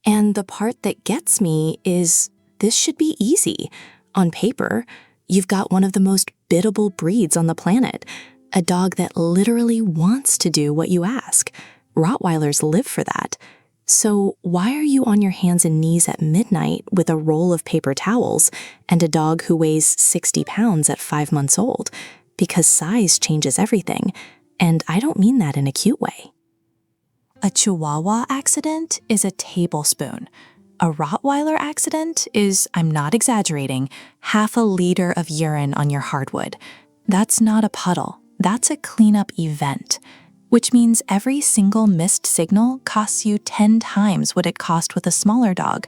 And the part that gets me is this should be easy. On paper, you've got one of the most biddable breeds on the planet, a dog that literally wants to do what you ask. Rottweilers live for that. So why are you on your hands and knees at midnight with a roll of paper towels and a dog who weighs 60 pounds at 5 months old? Because size changes everything, and I don't mean that in a cute way. A Chihuahua accident is a tablespoon. A Rottweiler accident is, I'm not exaggerating, half a liter of urine on your hardwood. That's not a puddle, that's a cleanup event, which means every single missed signal costs you 10 times what it cost with a smaller dog.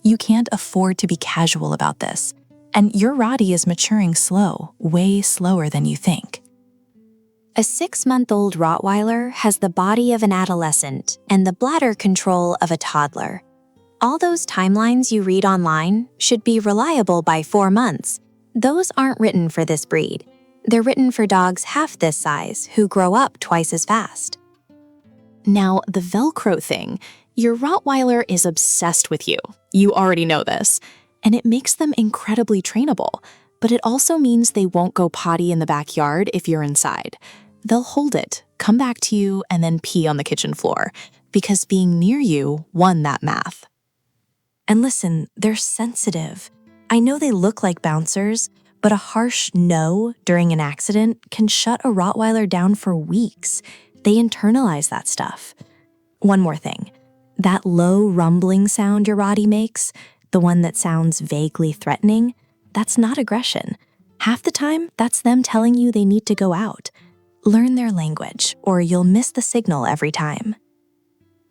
You can't afford to be casual about this. And your Rottie is maturing slow, way slower than you think. A 6-month-old Rottweiler has the body of an adolescent and the bladder control of a toddler. All those timelines you read online should be reliable by 4 months. Those aren't written for this breed. They're written for dogs half this size who grow up twice as fast. Now, the Velcro thing, your Rottweiler is obsessed with you. You already know this. And it makes them incredibly trainable, but it also means they won't go potty in the backyard if you're inside. They'll hold it, come back to you, and then pee on the kitchen floor, because being near you won that math. And listen, they're sensitive. I know they look like bouncers, but a harsh no during an accident can shut a Rottweiler down for weeks. They internalize that stuff. One more thing. That low rumbling sound your Rottie makes, the one that sounds vaguely threatening, that's not aggression. Half the time, that's them telling you they need to go out. Learn their language, or you'll miss the signal every time.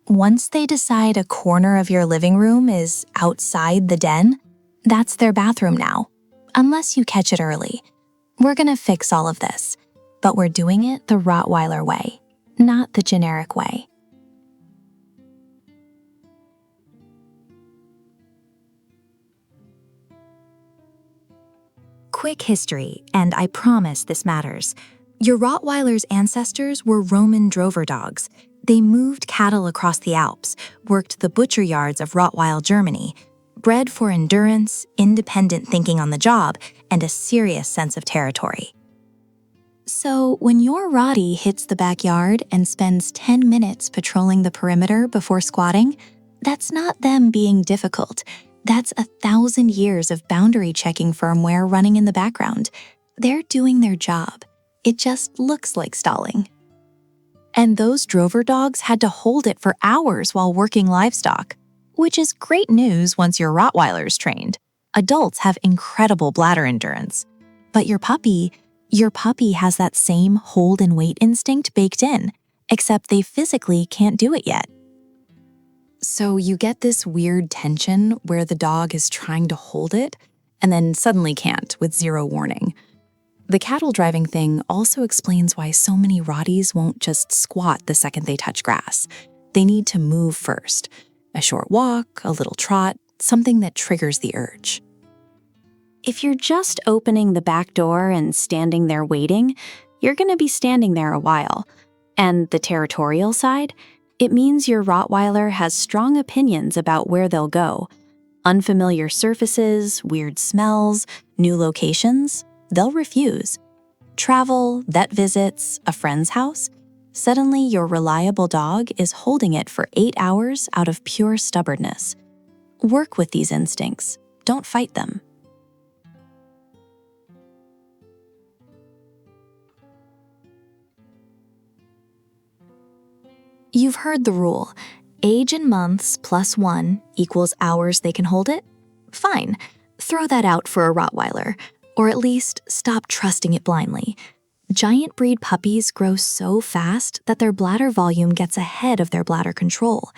Once they decide a corner of your living room is outside the den, that's their bathroom now, unless you catch it early. We're gonna fix all of this, but we're doing it the Rottweiler way, not the generic way. Quick history, and I promise this matters. Your Rottweiler's ancestors were Roman drover dogs. They moved cattle across the Alps, worked the butcher yards of Rottweil, Germany, bred for endurance, independent thinking on the job, and a serious sense of territory. So when your Rottie hits the backyard and spends 10 minutes patrolling the perimeter before squatting, that's not them being difficult. That's 1,000 years of boundary checking firmware running in the background. They're doing their job. It just looks like stalling. And those drover dogs had to hold it for hours while working livestock, which is great news once your Rottweiler's trained. Adults have incredible bladder endurance. But your puppy has that same hold and wait instinct baked in, except they physically can't do it yet. So you get this weird tension where the dog is trying to hold it and then suddenly can't with zero warning. The cattle driving thing also explains why so many Rotties won't just squat the second they touch grass. They need to move first. A short walk, a little trot, something that triggers the urge. If you're just opening the back door and standing there waiting, you're going to be standing there a while. And the territorial side? It means your Rottweiler has strong opinions about where they'll go. Unfamiliar surfaces, weird smells, new locations, they'll refuse. Travel, vet visits, a friend's house, suddenly your reliable dog is holding it for 8 hours out of pure stubbornness. Work with these instincts, don't fight them. You've heard the rule. Age in months plus 1 equals hours they can hold it? Fine, throw that out for a Rottweiler, or at least stop trusting it blindly. Giant breed puppies grow so fast that their bladder volume gets ahead of their bladder control.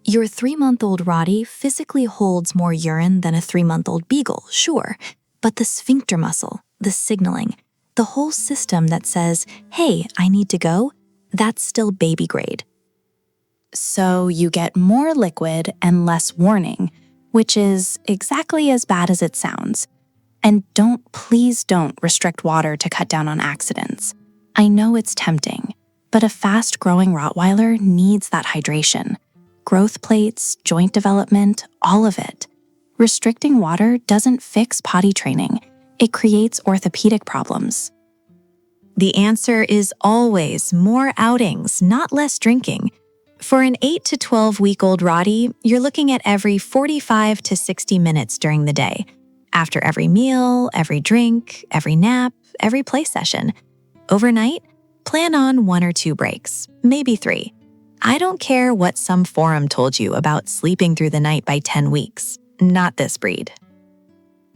Your 3-month-old Rottie physically holds more urine than a 3-month-old beagle, sure, but the sphincter muscle, the signaling, the whole system that says, hey, I need to go, that's still baby grade. So you get more liquid and less warning, which is exactly as bad as it sounds. And please don't restrict water to cut down on accidents. I know it's tempting, but a fast-growing Rottweiler needs that hydration. growth plates, joint development, all of it. Restricting water doesn't fix potty training. It creates orthopedic problems. The answer is always more outings, not less drinking. For an 8 to 12-week-old Rottie, you're looking at every 45 to 60 minutes during the day. After every meal, every drink, every nap, every play session. Overnight, plan on 1 or 2 breaks, maybe 3. I don't care what some forum told you about sleeping through the night by 10 weeks. Not this breed.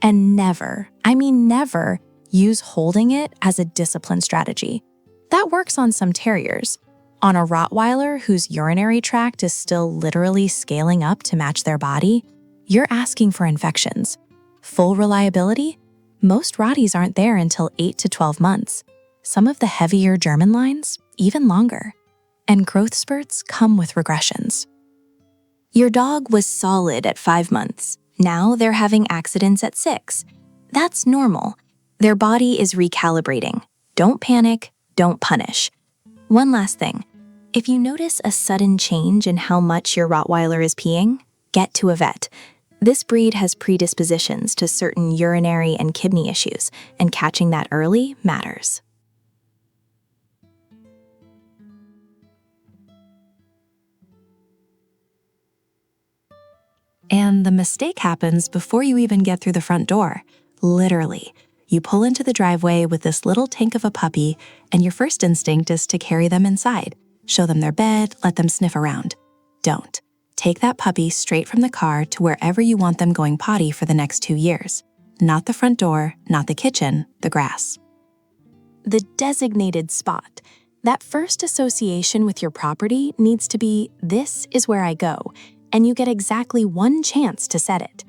And never, I mean never, use holding it as a discipline strategy. That works on some terriers. On a Rottweiler whose urinary tract is still literally scaling up to match their body, you're asking for infections. Full reliability? Most Rotties aren't there until 8 to 12 months. Some of the heavier German lines, even longer. And growth spurts come with regressions. Your dog was solid at 5 months. Now they're having accidents at 6. That's normal. Their body is recalibrating. Don't panic, don't punish. One last thing. If you notice a sudden change in how much your Rottweiler is peeing, get to a vet. This breed has predispositions to certain urinary and kidney issues, and catching that early matters. And the mistake happens before you even get through the front door. Literally. You pull into the driveway with this little tank of a puppy, and your first instinct is to carry them inside. Show them their bed, let them sniff around. Don't. Take that puppy straight from the car to wherever you want them going potty for the next 2 years. Not the front door, not the kitchen, the grass. The designated spot. That first association with your property needs to be, this is where I go, and you get exactly 1 chance to set it.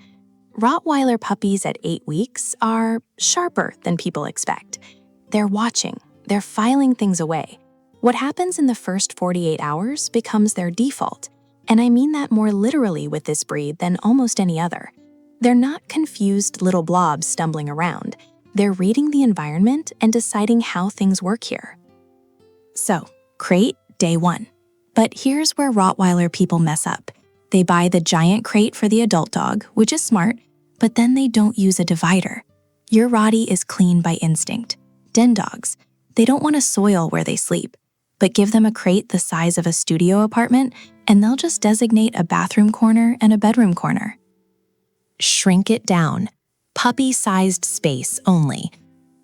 Rottweiler puppies at 8 weeks are sharper than people expect. They're watching, they're filing things away. What happens in the first 48 hours becomes their default, and I mean that more literally with this breed than almost any other. They're not confused little blobs stumbling around. They're reading the environment and deciding how things work here. So, crate, day 1. But here's where Rottweiler people mess up. They buy the giant crate for the adult dog, which is smart, but then they don't use a divider. Your Rottie is clean by instinct. Den dogs, they don't want to soil where they sleep, but give them a crate the size of a studio apartment and they'll just designate a bathroom corner and a bedroom corner. Shrink it down. Puppy-sized space only.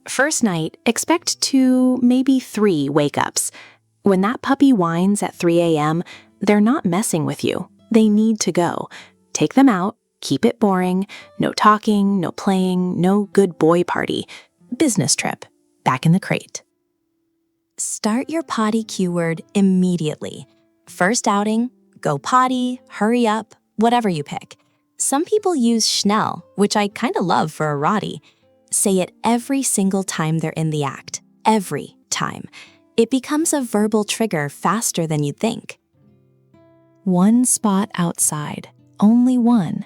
First night, expect 2, maybe 3 wake-ups. When that puppy whines at 3 a.m., they're not messing with you. They need to go. Take them out. Keep it boring. No talking, no playing, no good boy party. Business trip. Back in the crate. Start your potty cue word immediately. First outing, go potty, hurry up, whatever you pick. Some people use Schnell, which I kinda love for a Rottie. Say it every single time they're in the act. Every time. It becomes a verbal trigger faster than you'd think. 1 spot outside. Only 1.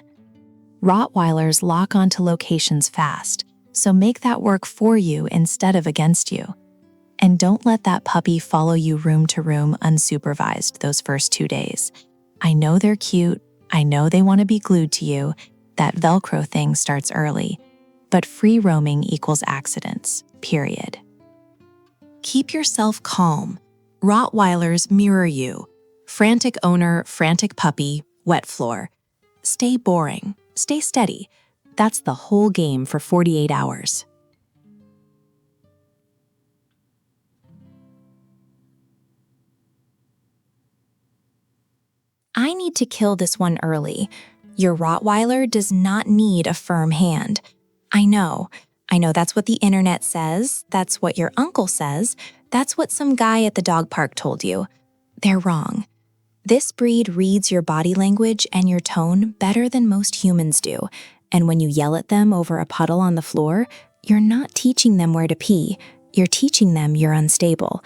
Rottweilers lock onto locations fast, so make that work for you instead of against you. And don't let that puppy follow you room to room unsupervised those first 2 days. I know they're cute, I know they want to be glued to you, that Velcro thing starts early, but free roaming equals accidents, period. Keep yourself calm. Rottweilers mirror you. Frantic owner, frantic puppy, wet floor. Stay boring. Stay steady. That's the whole game for 48 hours. I need to kill this one early. Your Rottweiler does not need a firm hand. I know that's what the internet says, that's what your uncle says, that's what some guy at the dog park told you. They're wrong. This breed reads your body language and your tone better than most humans do, and when you yell at them over a puddle on the floor, you're not teaching them where to pee, you're teaching them you're unstable.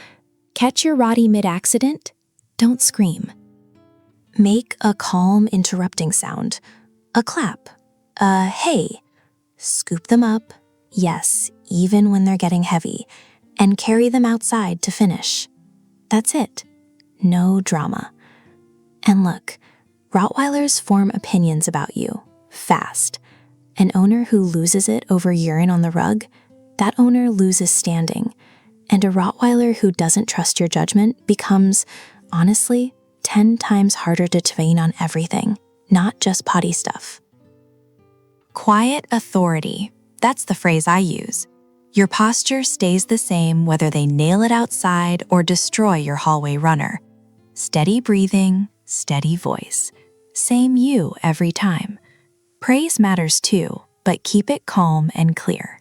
Catch your Rottie mid-accident? Don't scream. Make a calm interrupting sound. A clap. A hey. Scoop them up, yes, even when they're getting heavy, and carry them outside to finish. That's it. No drama. And look, Rottweilers form opinions about you, fast. An owner who loses it over urine on the rug, that owner loses standing. And a Rottweiler who doesn't trust your judgment becomes, honestly, 10 times harder to train on everything, not just potty stuff. Quiet authority. That's the phrase I use. Your posture stays the same whether they nail it outside or destroy your hallway runner. Steady breathing, steady voice. Same you every time. Praise matters too, but keep it calm and clear.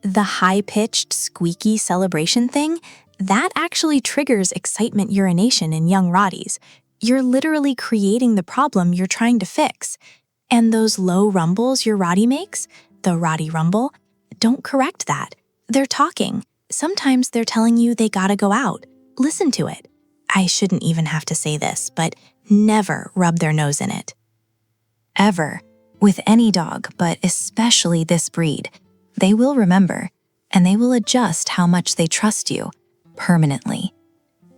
The high-pitched, squeaky celebration thing, that actually triggers excitement urination in young Rotties. You're literally creating the problem you're trying to fix. And those low rumbles your Rottie makes, the Rottie rumble, don't correct that. They're talking. Sometimes they're telling you they gotta go out. Listen to it. I shouldn't even have to say this, but never rub their nose in it. Ever. With any dog, but especially this breed. They will remember, and they will adjust how much they trust you, permanently.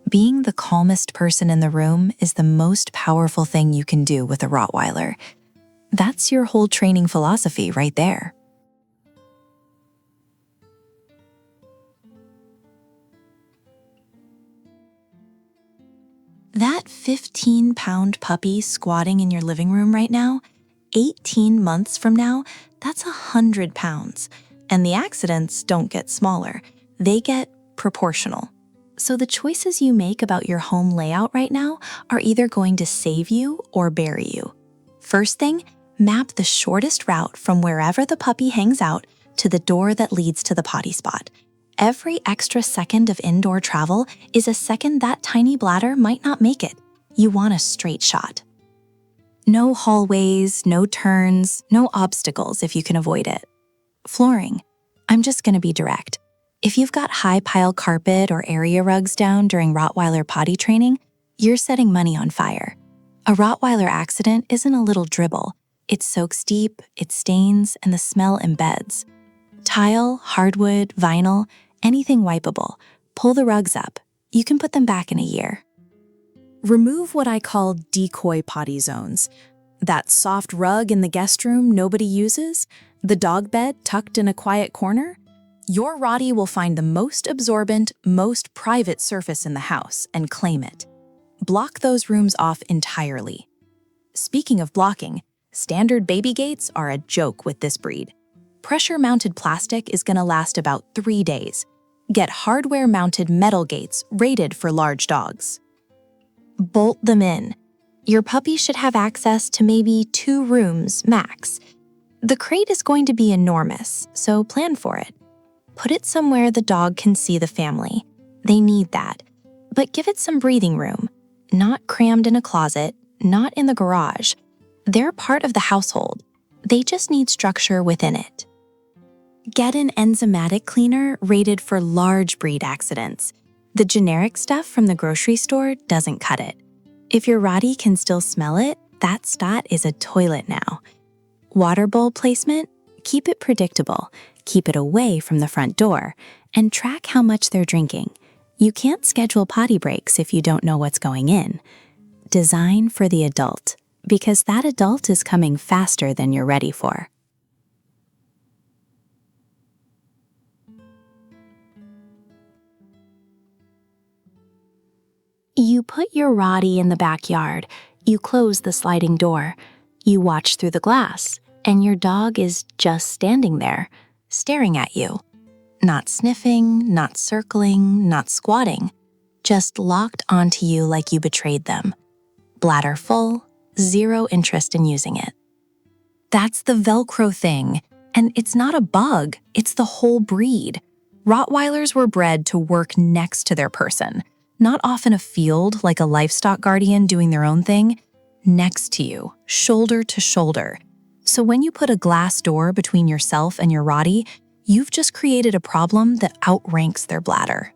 Being the calmest person in the room is the most powerful thing you can do with a Rottweiler. That's your whole training philosophy right there. That 15-pound puppy squatting in your living room right now, 18 months from now, that's 100 pounds. And the accidents don't get smaller, they get proportional. So the choices you make about your home layout right now are either going to save you or bury you. First thing, map the shortest route from wherever the puppy hangs out to the door that leads to the potty spot. Every extra second of indoor travel is a second that tiny bladder might not make it. You want a straight shot. No hallways, no turns, no obstacles if you can avoid it. Flooring. I'm just gonna be direct. If you've got high pile carpet or area rugs down during Rottweiler potty training, you're setting money on fire. A Rottweiler accident isn't a little dribble. It soaks deep, it stains, and the smell embeds. Tile, hardwood, vinyl, anything wipeable. Pull the rugs up. You can put them back in a year. Remove what I call decoy potty zones. That soft rug in the guest room nobody uses, the dog bed tucked in a quiet corner. Your Rottie will find the most absorbent, most private surface in the house and claim it. Block those rooms off entirely. Speaking of blocking, standard baby gates are a joke with this breed. Pressure-mounted plastic is gonna last about 3 days. Get hardware-mounted metal gates rated for large dogs. Bolt them in. Your puppy should have access to maybe 2 rooms max. The crate is going to be enormous, so plan for it. Put it somewhere the dog can see the family. They need that. But give it some breathing room. Not crammed in a closet, not in the garage. They're part of the household. They just need structure within it. Get an enzymatic cleaner rated for large breed accidents. The generic stuff from the grocery store doesn't cut it. If your Rottie can still smell it, that stat is a toilet now. Water bowl placement? Keep it predictable. Keep it away from the front door. And track how much they're drinking. You can't schedule potty breaks if you don't know what's going in. Design for the adult, because that adult is coming faster than you're ready for. You put your Rottie in the backyard, you close the sliding door, you watch through the glass, and your dog is just standing there, staring at you. Not sniffing, not circling, not squatting, just locked onto you like you betrayed them. Bladder full, zero interest in using it. That's the Velcro thing, and it's not a bug, it's the whole breed. Rottweilers were bred to work next to their person. Not off in a field like a livestock guardian doing their own thing, next to you, shoulder to shoulder. So when you put a glass door between yourself and your Rottie, you've just created a problem that outranks their bladder.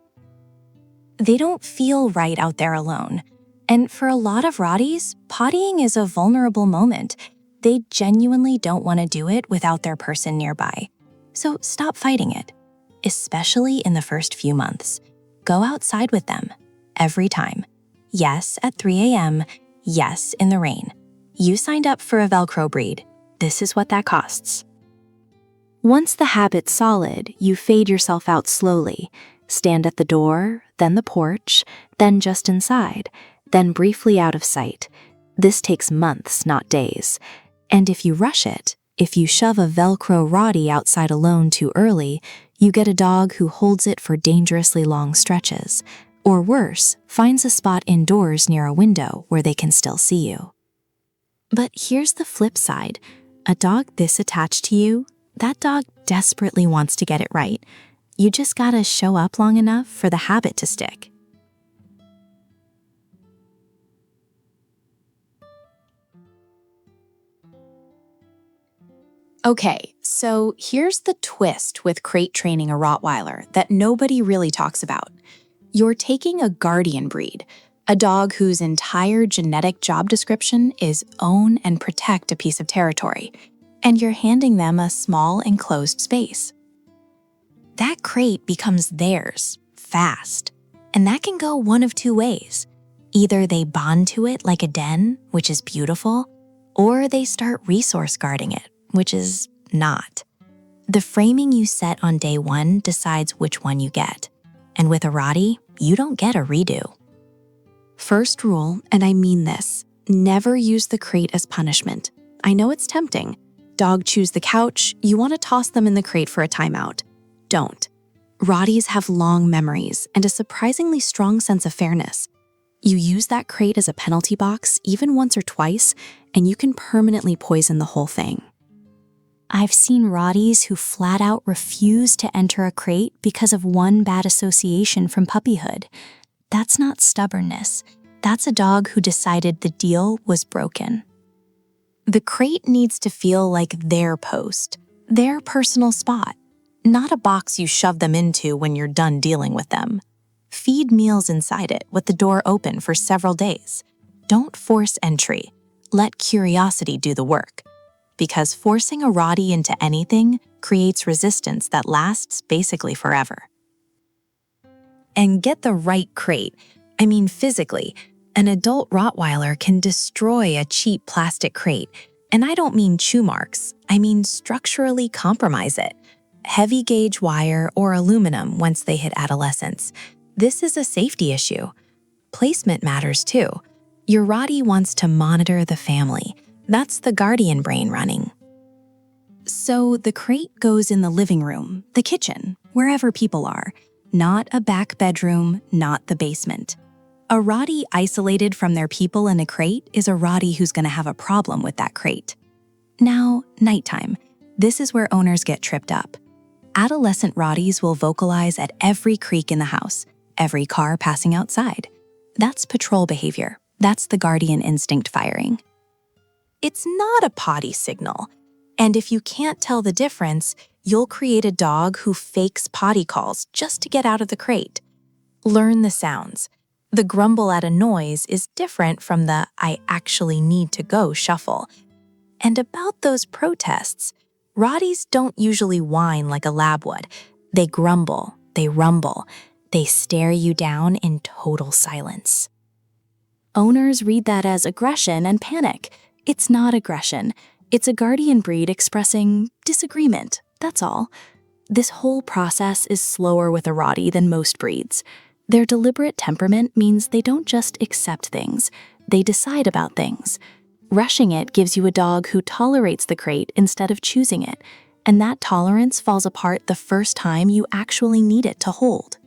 They don't feel right out there alone. And for a lot of Rotties, pottying is a vulnerable moment. They genuinely don't want to do it without their person nearby. So stop fighting it, especially in the first few months. Go outside with them. Every time. Yes, at 3 a.m., Yes, in the rain. You signed up for a Velcro breed. This is what that costs. Once the habit's solid, you fade yourself out slowly. Stand at the door, then the porch, then just inside, then briefly out of sight. This takes months, not days. And if you rush it, if you shove a Velcro Rottie outside alone too early, you get a dog who holds it for dangerously long stretches. Or worse, finds a spot indoors near a window where they can still see you. But here's the flip side. A dog this attached to you, that dog desperately wants to get it right. You just gotta show up long enough for the habit to stick. Okay, so here's the twist with crate training a Rottweiler that nobody really talks about. You're taking a guardian breed, a dog whose entire genetic job description is own and protect a piece of territory, and you're handing them a small enclosed space. That crate becomes theirs, fast, and that can go one of two ways. Either they bond to it like a den, which is beautiful, or they start resource guarding it, which is not. The framing you set on day one decides which one you get. And with a Rottie, you don't get a redo. First rule, and I mean this, never use the crate as punishment. I know it's tempting. Dog chews the couch, you want to toss them in the crate for a timeout. Don't. Rotties have long memories and a surprisingly strong sense of fairness. You use that crate as a penalty box even once or twice, and you can permanently poison the whole thing. I've seen Rotties who flat out refuse to enter a crate because of one bad association from puppyhood. That's not stubbornness. That's a dog who decided the deal was broken. The crate needs to feel like their post, their personal spot, not a box you shove them into when you're done dealing with them. Feed meals inside it with the door open for several days. Don't force entry. Let curiosity do the work. Because forcing a Rottie into anything creates resistance that lasts basically forever. And get the right crate. I mean physically. An adult Rottweiler can destroy a cheap plastic crate. And I don't mean chew marks. I mean structurally compromise it. Heavy gauge wire or aluminum once they hit adolescence. This is a safety issue. Placement matters too. Your Rottie wants to monitor the family. That's the guardian brain running. So the crate goes in the living room, the kitchen, wherever people are. Not a back bedroom, not the basement. A Rottie isolated from their people in a crate is a Rottie who's going to have a problem with that crate. Now, nighttime. This is where owners get tripped up. Adolescent Rotties will vocalize at every creak in the house, every car passing outside. That's patrol behavior. That's the guardian instinct firing. It's not a potty signal. And if you can't tell the difference, you'll create a dog who fakes potty calls just to get out of the crate. Learn the sounds. The grumble at a noise is different from the "I actually need to go" shuffle. And about those protests, Rotties don't usually whine like a lab would. They grumble, they rumble, they stare you down in total silence. Owners read that as aggression and panic. It's not aggression. It's a guardian breed expressing disagreement, that's all. This whole process is slower with a Rottie than most breeds. Their deliberate temperament means they don't just accept things, they decide about things. Rushing it gives you a dog who tolerates the crate instead of choosing it, and that tolerance falls apart the first time you actually need it to hold.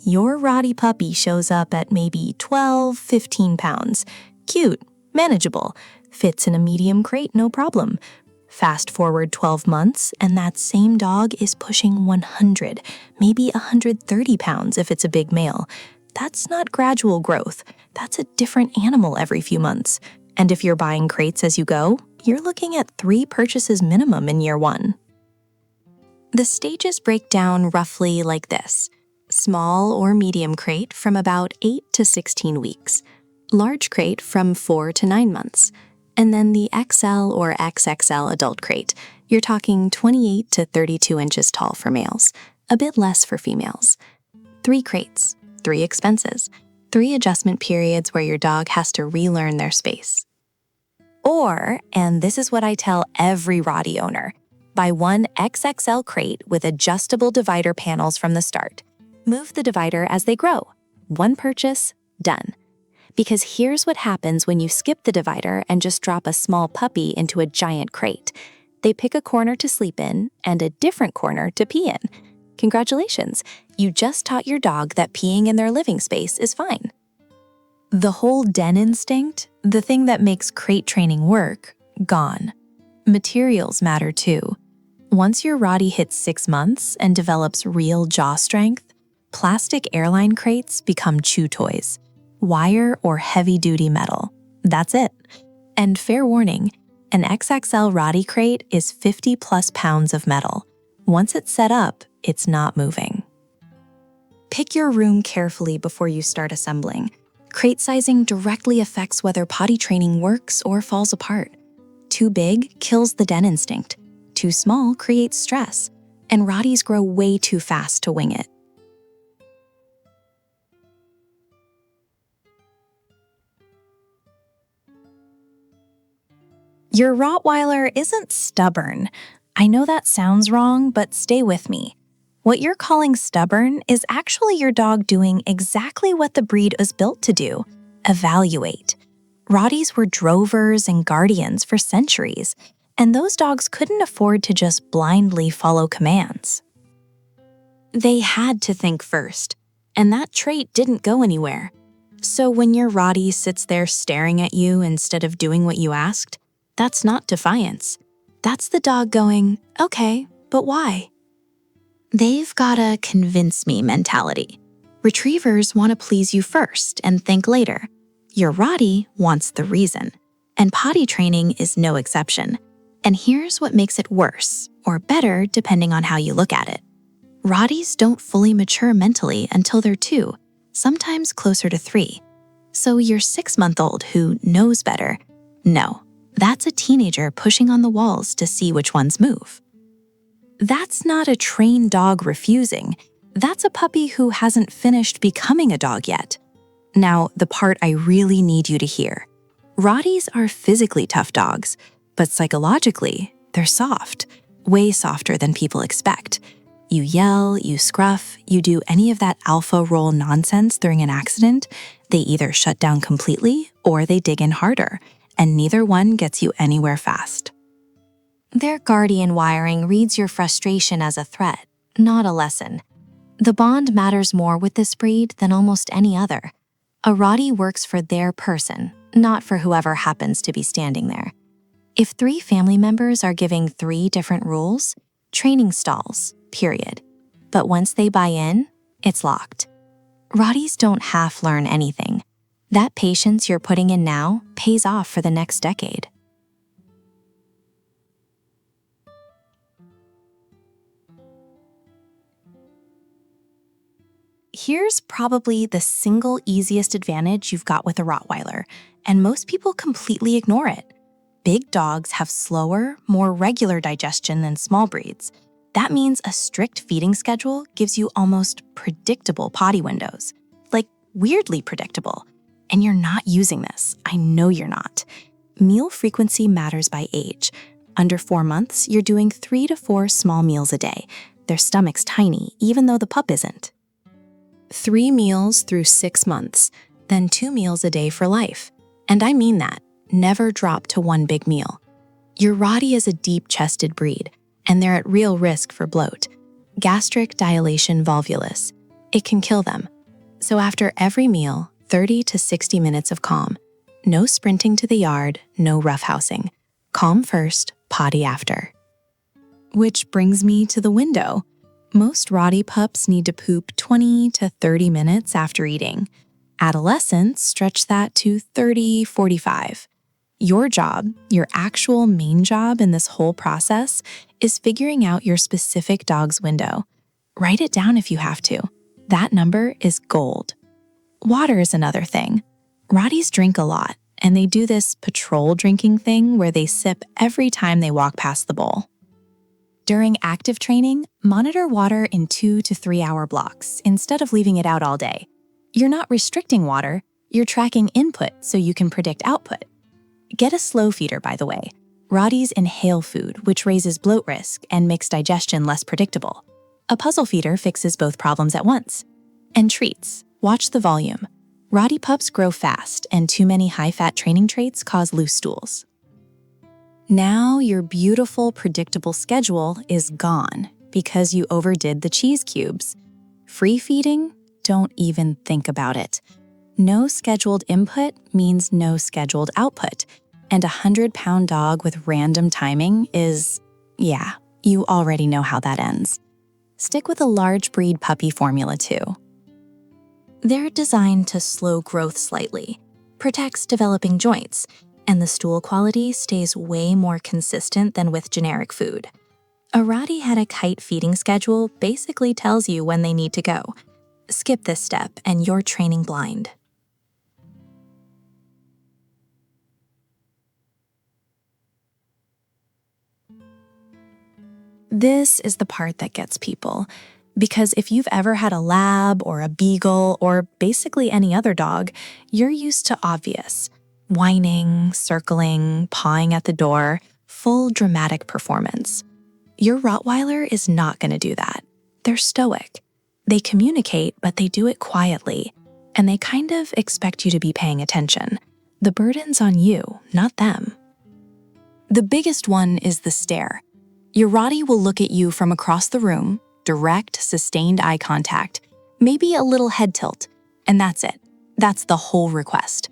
Your Rottie puppy shows up at maybe 12, 15 pounds. Cute, manageable, fits in a medium crate, no problem. Fast forward 12 months, and that same dog is pushing 100, maybe 130 pounds if it's a big male. That's not gradual growth. That's a different animal every few months. And if you're buying crates as you go, you're looking at 3 purchases minimum in year 1. The stages break down roughly like this. Small or medium crate from about 8 to 16 weeks. Large crate from 4 to 9 months. And then the XL or XXL adult crate. You're talking 28 to 32 inches tall for males, a bit less for females. 3 crates, 3 expenses, 3 adjustment periods where your dog has to relearn their space. Or, and this is what I tell every Rottie owner, buy one XXL crate with adjustable divider panels from the start. Move the divider as they grow. One purchase, done. Because here's what happens when you skip the divider and just drop a small puppy into a giant crate. They pick a corner to sleep in and a different corner to pee in. Congratulations, you just taught your dog that peeing in their living space is fine. The whole den instinct, the thing that makes crate training work, gone. Materials matter too. Once your Rottie hits 6 months and develops real jaw strength, plastic airline crates become chew toys. Wire or heavy-duty metal. That's it. And fair warning, an XXL Rottie crate is 50+ pounds of metal. Once it's set up, it's not moving. Pick your room carefully before you start assembling. Crate sizing directly affects whether potty training works or falls apart. Too big kills the den instinct. Too small creates stress. And Rotties grow way too fast to wing it. Your Rottweiler isn't stubborn. I know that sounds wrong, but stay with me. What you're calling stubborn is actually your dog doing exactly what the breed was built to do: evaluate. Rotties were drovers and guardians for centuries, and those dogs couldn't afford to just blindly follow commands. They had to think first, and that trait didn't go anywhere. So when your Rottie sits there staring at you instead of doing what you asked, that's not defiance. That's the dog going, okay, but why? They've got a convince me mentality. Retrievers want to please you first and think later. Your Rottie wants the reason. And potty training is no exception. And here's what makes it worse, or better depending on how you look at it. Rotties don't fully mature mentally until they're 2, sometimes closer to 3. So your 6-month-old who knows better, no. That's a teenager pushing on the walls to see which ones move. That's not a trained dog refusing. That's a puppy who hasn't finished becoming a dog yet. Now, the part I really need you to hear. Rotties are physically tough dogs, but psychologically, they're soft, way softer than people expect. You yell, you scruff, you do any of that alpha roll nonsense during an accident, they either shut down completely or they dig in harder. And neither one gets you anywhere fast. Their guardian wiring reads your frustration as a threat, not a lesson. The bond matters more with this breed than almost any other. A Rottie works for their person, not for whoever happens to be standing there. If 3 family members are giving 3 different rules, training stalls, period. But once they buy in, it's locked. Rotties don't half-learn anything. That patience you're putting in now pays off for the next decade. Here's probably the single easiest advantage you've got with a Rottweiler, and most people completely ignore it. Big dogs have slower, more regular digestion than small breeds. That means a strict feeding schedule gives you almost predictable potty windows. Like, weirdly predictable. And you're not using this. I know you're not. Meal frequency matters by age. Under 4 months, you're doing 3 to 4 small meals a day. Their stomach's tiny, even though the pup isn't. 3 meals through 6 months, then 2 meals a day for life. And I mean that. Never drop to 1 big meal. Your Rottie is a deep-chested breed, and they're at real risk for bloat. Gastric dilation volvulus. It can kill them. So after every meal, 30 to 60 minutes of calm. No sprinting to the yard, no roughhousing. Calm first, potty after. Which brings me to the window. Most Rottie pups need to poop 20 to 30 minutes after eating. Adolescents stretch that to 30-45. Your job, your actual main job in this whole process, is figuring out your specific dog's window. Write it down if you have to. That number is gold. Water is another thing. Rotties drink a lot, And they do this patrol drinking thing where they sip every time they walk past the bowl. During active training, monitor water in 2 to 3 hour blocks instead of leaving it out all day. You're not restricting water, you're tracking input so you can predict output. Get a slow feeder, by the way. Rotties inhale food, which raises bloat risk and makes digestion less predictable. A puzzle feeder fixes both problems at once. And treats. Watch the volume. Rottie pups grow fast, and too many high-fat training traits cause loose stools. Now your beautiful, predictable schedule is gone because you overdid the cheese cubes. Free feeding? Don't even think about it. No scheduled input means no scheduled output. And a 100-pound dog with random timing is, yeah, you already know how that ends. Stick with a large breed puppy formula too. They're designed to slow growth slightly, protects developing joints, and the stool quality stays way more consistent than with generic food. A Rottie had a kite feeding schedule basically tells you when they need to go. Skip this step and you're training blind. This is the part that gets people, because if you've ever had a lab or a beagle or basically any other dog, you're used to obvious. Whining, circling, pawing at the door, full dramatic performance. Your Rottweiler is not going to do that. They're stoic. They communicate, but they do it quietly, and they kind of expect you to be paying attention. The burden's on you, not them. The biggest one is the stare. Your Rottie will look at you from across the room, direct, sustained eye contact, maybe a little head tilt, and that's it. That's the whole request.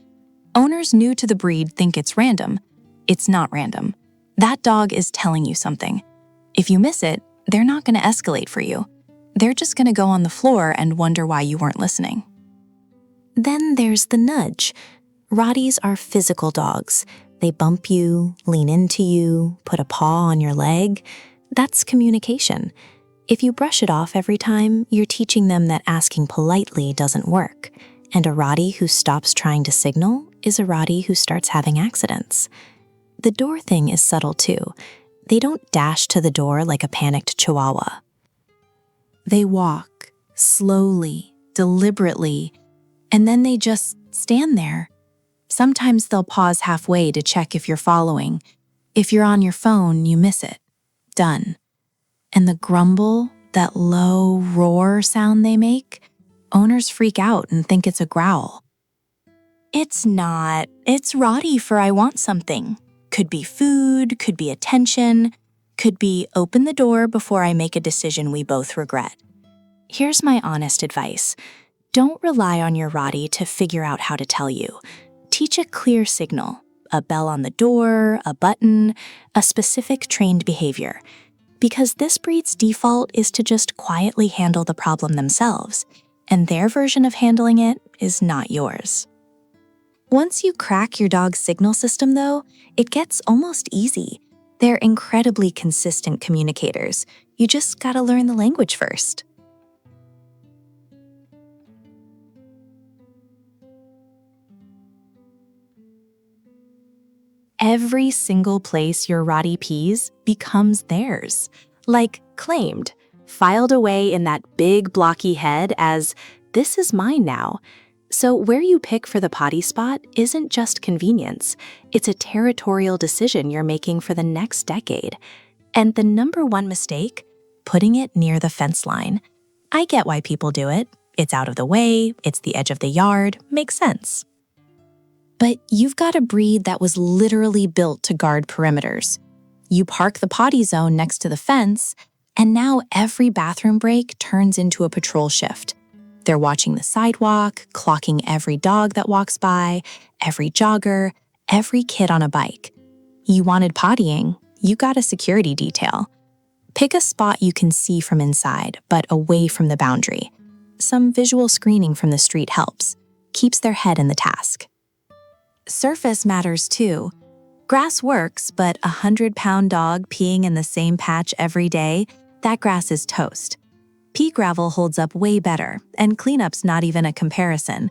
Owners new to the breed think it's random. It's not random. That dog is telling you something. If you miss it, they're not going to escalate for you. They're just going to go on the floor and wonder why you weren't listening. Then there's the nudge. Rotties are physical dogs. They bump you, lean into you, put a paw on your leg. That's communication. If you brush it off every time, you're teaching them that asking politely doesn't work. And a Rottie who stops trying to signal is a Rottie who starts having accidents. The door thing is subtle too. They don't dash to the door like a panicked chihuahua. They walk, slowly, deliberately, and then they just stand there. Sometimes they'll pause halfway to check if you're following. If you're on your phone, you miss it. Done. And the grumble, that low roar sound they make, owners freak out and think it's a growl. It's not. It's Rottie for I want something. Could be food, could be attention, could be open the door before I make a decision we both regret. Here's my honest advice. Don't rely on your Rottie to figure out how to tell you. Teach a clear signal, a bell on the door, a button, a specific trained behavior. Because this breed's default is to just quietly handle the problem themselves, and their version of handling it is not yours. Once you crack your dog's signal system, though, it gets almost easy. They're incredibly consistent communicators. You just gotta learn the language first. Every single place your Rottie pees becomes theirs. Like claimed, filed away in that big blocky head as, this is mine now. So where you pick for the potty spot isn't just convenience. It's a territorial decision you're making for the next decade. And the #1 mistake? Putting it near the fence line. I get why people do it. It's out of the way, it's the edge of the yard, makes sense. But you've got a breed that was literally built to guard perimeters. You park the potty zone next to the fence, and now every bathroom break turns into a patrol shift. They're watching the sidewalk, clocking every dog that walks by, every jogger, every kid on a bike. You wanted pottying, you got a security detail. Pick a spot you can see from inside, but away from the boundary. Some visual screening from the street helps, keeps their head in the task. Surface matters too. Grass works, but a 100-pound dog peeing in the same patch every day, that grass is toast. Pea gravel holds up way better, and cleanup's not even a comparison.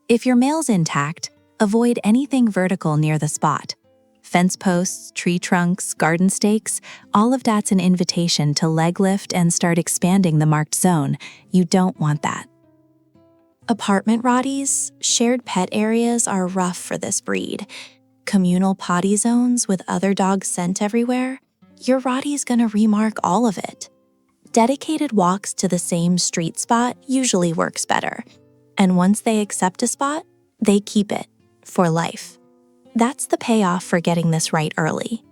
If your mail's intact, Avoid anything vertical near the spot. Fence posts, tree trunks, garden stakes, all of that's an invitation to leg lift and start expanding the marked zone. You don't want that. Apartment Rotties, shared pet areas are rough for this breed. Communal potty zones with other dogs scent everywhere, your Rottie's gonna remark all of it. Dedicated walks to the same street spot usually works better. And once they accept a spot, they keep it for life. That's the payoff for getting this right early.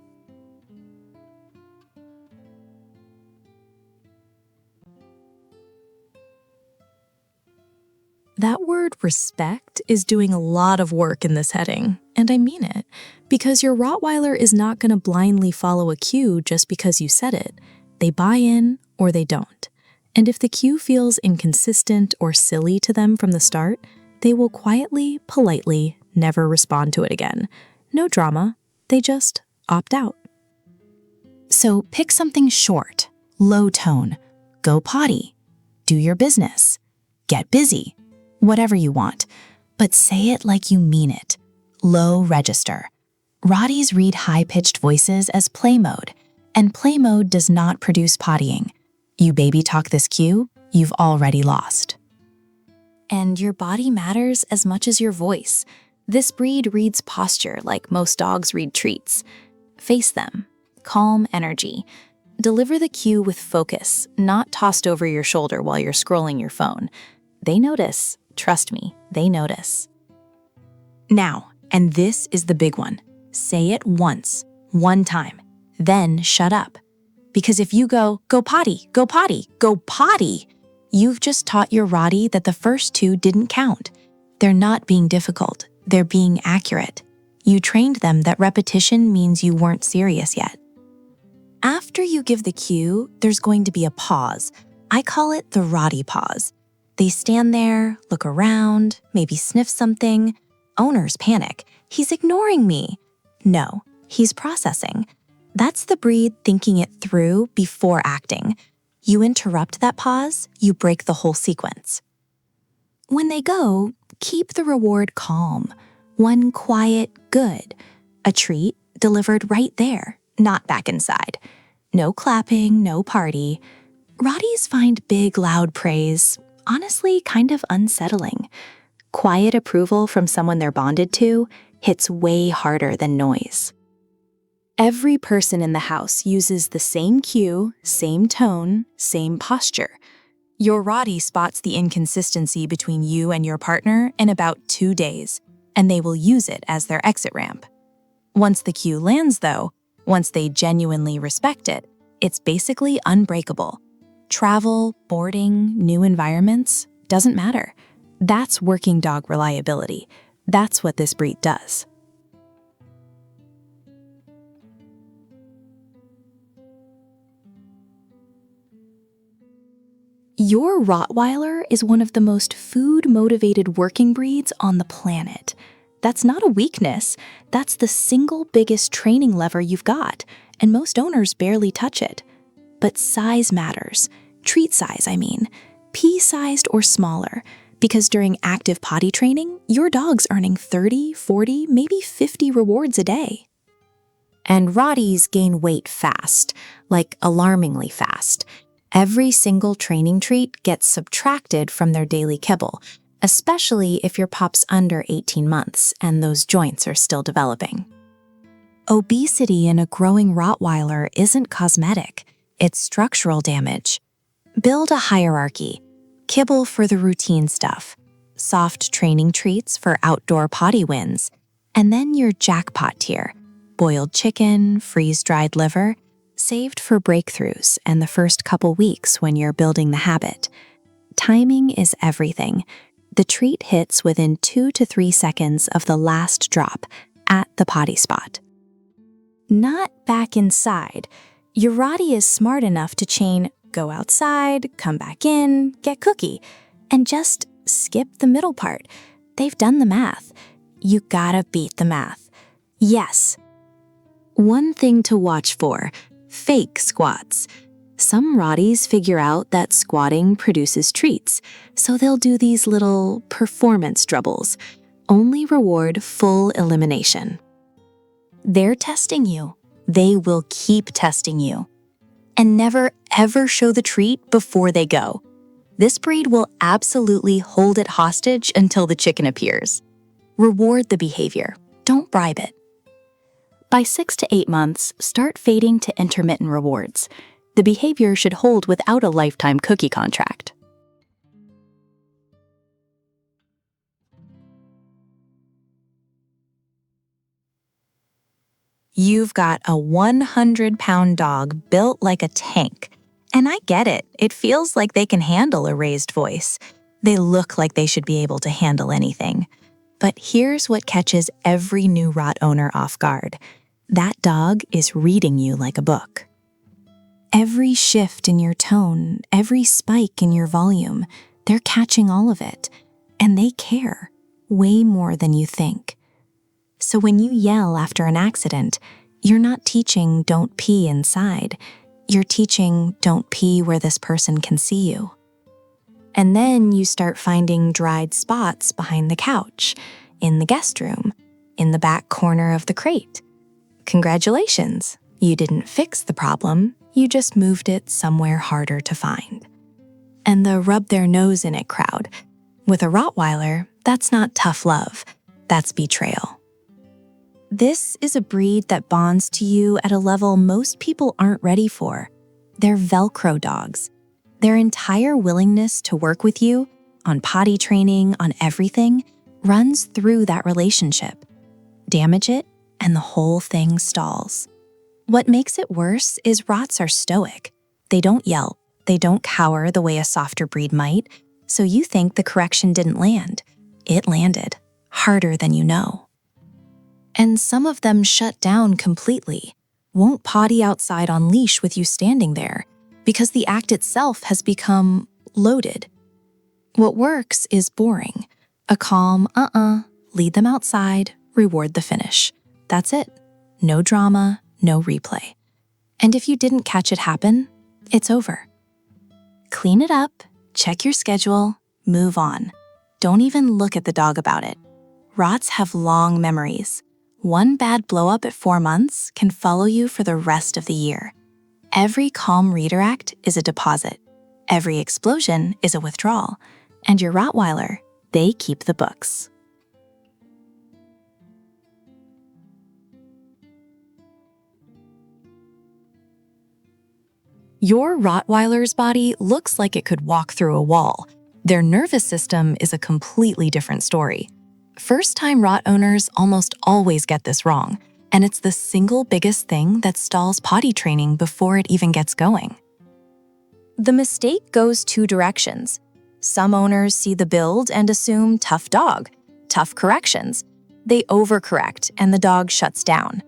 That word respect is doing a lot of work in this heading, and I mean it, because your Rottweiler is not going to blindly follow a cue just because you said it. They buy in or they don't. And if the cue feels inconsistent or silly to them from the start, they will quietly, politely, never respond to it again. No drama, they just opt out. So pick something short, low tone, go potty, do your business, get busy, whatever you want, but say it like you mean it. Low register. Rotties read high-pitched voices as play mode, and play mode does not produce pottying. You baby talk this cue, you've already lost. And your body matters as much as your voice. This breed reads posture like most dogs read treats. Face them. Calm energy. Deliver the cue with focus, not tossed over your shoulder while you're scrolling your phone. They notice. Trust me, they notice. Now, and this is the big one. Say it once, one time, then shut up. Because if you go potty, go potty, go potty, you've just taught your Rottie that the first two didn't count. They're not being difficult, they're being accurate. You trained them that repetition means you weren't serious yet. After you give the cue, there's going to be a pause. I call it the Rottie pause. They stand there, look around, maybe sniff something. Owners panic. He's ignoring me. No, he's processing. That's the breed thinking it through before acting. You interrupt that pause, you break the whole sequence. When they go, keep the reward calm. One quiet good. A treat delivered right there, not back inside. No clapping, no party. Rotties find big, loud praise, honestly, kind of unsettling. Quiet approval from someone they're bonded to hits way harder than noise. Every person in the house uses the same cue, same tone, same posture. Your Rottie spots the inconsistency between you and your partner in about 2 days, and they will use it as their exit ramp. Once the cue lands, though, once they genuinely respect it, it's basically unbreakable. Travel, boarding, new environments, doesn't matter. That's working dog reliability. That's what this breed does. Your Rottweiler is one of the most food-motivated working breeds on the planet. That's not a weakness. That's the single biggest training lever you've got, and most owners barely touch it. But size matters. Treat size, I mean. Pea-sized or smaller, because during active potty training, your dog's earning 30, 40, maybe 50 rewards a day. And Rotties gain weight fast, like alarmingly fast. Every single training treat gets subtracted from their daily kibble, especially if your pup's under 18 months and those joints are still developing. Obesity in a growing Rottweiler isn't cosmetic, it's structural damage. Build a hierarchy. Kibble for the routine stuff, soft training treats for outdoor potty wins, and then your jackpot tier, boiled chicken, freeze-dried liver, saved for breakthroughs and the first couple weeks when you're building the habit. Timing is everything. The treat hits within 2 to 3 seconds of the last drop at the potty spot. Not back inside. Your Rottie is smart enough to chain go outside, come back in, get cookie, and just skip the middle part. They've done the math. You gotta beat the math. Yes. One thing to watch for: fake squats. Some Rotties figure out that squatting produces treats, so they'll do these little performance dribbles. only reward full elimination. They're testing you. They will keep testing you. And never ever show the treat before they go. This breed will absolutely hold it hostage until the chicken appears. Reward the behavior. Don't bribe it. By 6 to 8 months, start fading to intermittent rewards. The behavior should hold without a lifetime cookie contract. You've got a 100-pound dog built like a tank. And I get it. It feels like they can handle a raised voice. They look like they should be able to handle anything. But here's what catches every new Rott owner off guard. That dog is reading you like a book. Every shift in your tone, every spike in your volume, they're catching all of it. And they care, way more than you think. So when you yell after an accident, you're not teaching don't pee inside. You're teaching don't pee where this person can see you. And then you start finding dried spots behind the couch, in the guest room, in the back corner of the crate. Congratulations, you didn't fix the problem, you just moved it somewhere harder to find. And the rub their nose in it crowd. With a Rottweiler, that's not tough love, that's betrayal. This is a breed that bonds to you at a level most people aren't ready for. They're Velcro dogs. Their entire willingness to work with you, on potty training, on everything, runs through that relationship. Damage it, and the whole thing stalls. What makes it worse is Rotts are stoic. They don't yelp, they don't cower the way a softer breed might, so you think the correction didn't land. It landed, harder than you know. And some of them shut down completely, won't potty outside on leash with you standing there, because the act itself has become loaded. What works is boring. A calm, lead them outside, reward the finish. That's it. No drama, no replay. And if you didn't catch it happen, it's over. Clean it up, check your schedule, move on. Don't even look at the dog about it. Rotts have long memories. One bad blow-up at 4 months can follow you for the rest of the year. Every calm redirect is a deposit. Every explosion is a withdrawal. And your Rottweiler, they keep the books. Your Rottweiler's body looks like it could walk through a wall. Their nervous system is a completely different story. First-time Rott owners almost always get this wrong, and it's the single biggest thing that stalls potty training before it even gets going. The mistake goes 2 directions. Some owners see the build and assume tough dog, tough corrections. They overcorrect and the dog shuts down.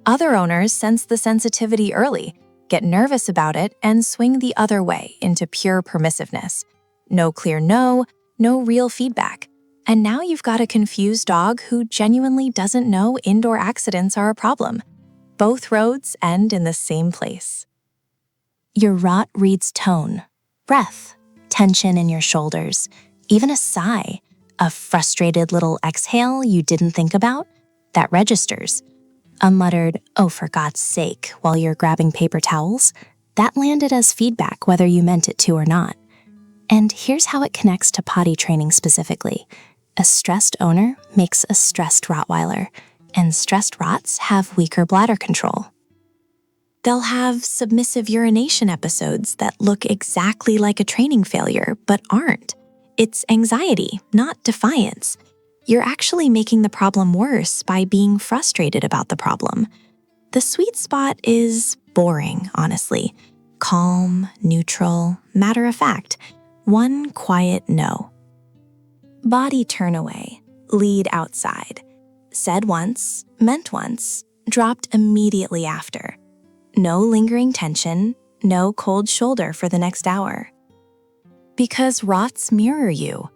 Other owners sense the sensitivity early, get nervous about it, and swing the other way into pure permissiveness. No clear no real feedback. And now you've got a confused dog who genuinely doesn't know indoor accidents are a problem. Both roads end in the same place. Your Rott reads tone, breath, tension in your shoulders, even a sigh, a frustrated little exhale you didn't think about, that registers. A muttered, "Oh, for God's sake," while you're grabbing paper towels, that landed as feedback whether you meant it to or not. And here's how it connects to potty training specifically. A stressed owner makes a stressed Rottweiler, and stressed Rotts have weaker bladder control. They'll have submissive urination episodes that look exactly like a training failure, but aren't. It's anxiety, not defiance. You're actually making the problem worse by being frustrated about the problem. The sweet spot is boring, honestly. Calm, neutral, matter of fact. One quiet no. Body turn away, lead outside. Said once, meant once, dropped immediately after. No lingering tension, no cold shoulder for the next hour. Because Rotts mirror you.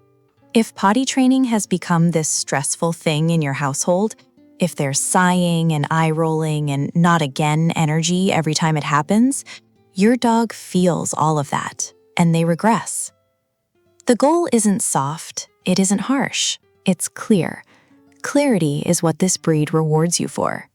If potty training has become this stressful thing in your household, if there's sighing and eye-rolling and not again energy every time it happens, your dog feels all of that, and they regress. The goal isn't soft, it isn't harsh, it's clear. Clarity is what this breed rewards you for.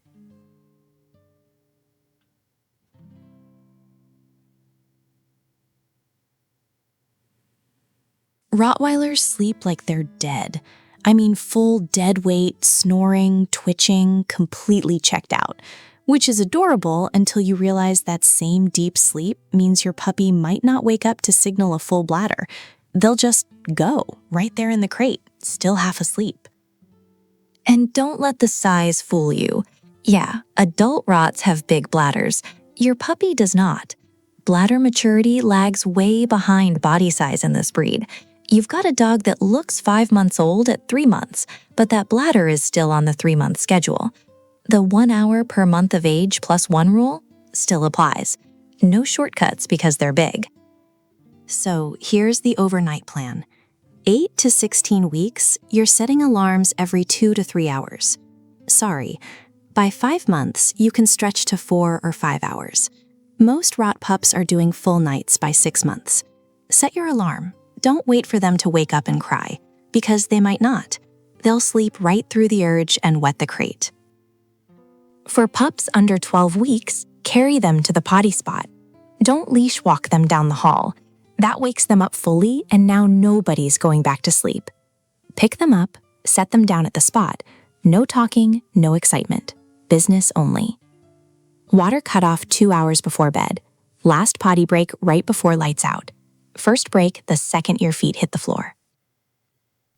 Rottweilers sleep like they're dead. I mean, full dead weight, snoring, twitching, completely checked out. Which is adorable until you realize that same deep sleep means your puppy might not wake up to signal a full bladder. They'll just go right there in the crate, still half asleep. And don't let the size fool you. Yeah, adult Rots have big bladders. Your puppy does not. Bladder maturity lags way behind body size in this breed. You've got a dog that looks 5 months old at 3 months, but that bladder is still on the 3-month schedule. The 1 hour per month of age plus 1 rule still applies. No shortcuts because they're big. So here's the overnight plan. 8 to 16 weeks, you're setting alarms every 2 to 3 hours. Sorry, by 5 months, you can stretch to 4 or 5 hours. Most Rot pups are doing full nights by 6 months. Set your alarm. Don't wait for them to wake up and cry, because they might not. They'll sleep right through the urge and wet the crate. For pups under 12 weeks, carry them to the potty spot. Don't leash walk them down the hall. That wakes them up fully, and now nobody's going back to sleep. Pick them up, set them down at the spot. No talking, no excitement. Business only. Water cutoff 2 hours before bed. Last potty break right before lights out. First break the second your feet hit the floor.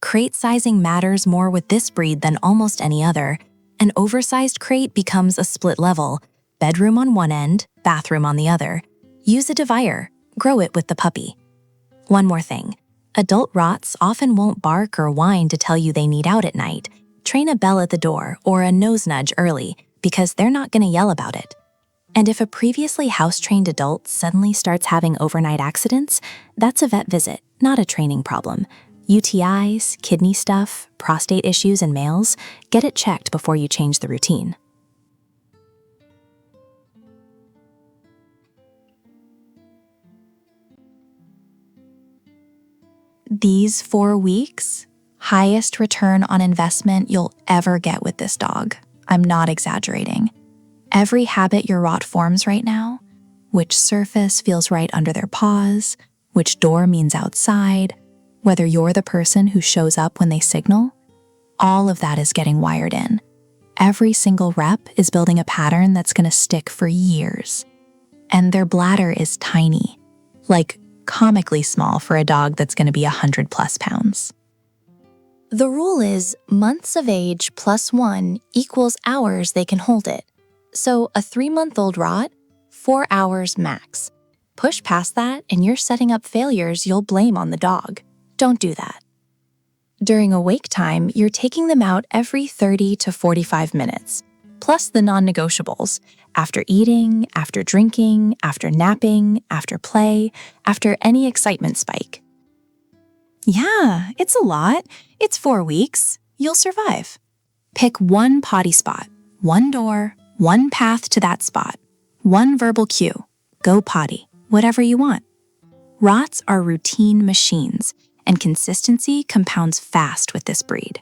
Crate sizing matters more with this breed than almost any other. An oversized crate becomes a split level, bedroom on one end, bathroom on the other. Use a divider, grow it with the puppy. One more thing, adult Rots often won't bark or whine to tell you they need out at night. Train a bell at the door or a nose nudge early because they're not going to yell about it. And if a previously house-trained adult suddenly starts having overnight accidents, that's a vet visit, not a training problem. UTIs, kidney stuff, prostate issues in males, get it checked before you change the routine. These 4 weeks, highest return on investment you'll ever get with this dog. I'm not exaggerating. Every habit your Rot forms right now, which surface feels right under their paws, which door means outside, whether you're the person who shows up when they signal, all of that is getting wired in. Every single rep is building a pattern that's going to stick for years. And their bladder is tiny, like comically small for a dog that's going to be 100+ pounds. The rule is months of age plus 1 equals hours they can hold it. So a 3-month-old Rot, 4 hours max. Push past that and you're setting up failures you'll blame on the dog. Don't do that. During awake time, you're taking them out every 30 to 45 minutes, plus the non-negotiables, after eating, after drinking, after napping, after play, after any excitement spike. Yeah, it's a lot. It's 4 weeks. You'll survive. Pick one potty spot, one door, one path to that spot, one verbal cue. Go potty, whatever you want. Rots are routine machines, and consistency compounds fast with this breed.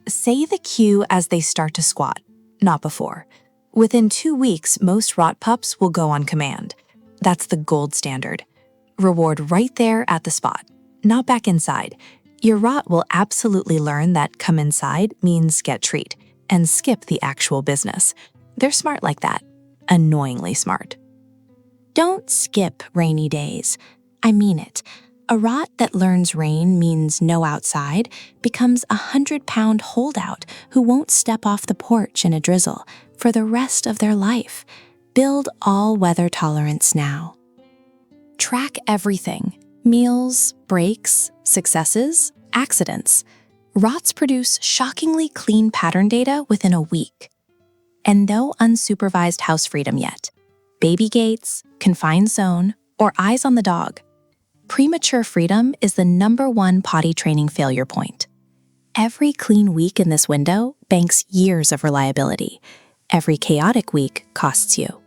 Say the cue as they start to squat, not before. Within 2 weeks, most Rot pups will go on command. That's the gold standard. Reward right there at the spot, not back inside. Your Rot will absolutely learn that come inside means get treat, and skip the actual business. They're smart like that. Annoyingly smart. Don't skip rainy days. I mean it. A Rot that learns rain means no outside becomes a 100-pound holdout who won't step off the porch in a drizzle for the rest of their life. Build all-weather tolerance now. Track everything. Meals, breaks, successes, accidents. Rots produce shockingly clean pattern data within a week. And no unsupervised house freedom yet. Baby gates, confined zone, or eyes on the dog. Premature freedom is the #1 potty training failure point. Every clean week in this window banks years of reliability. Every chaotic week costs you.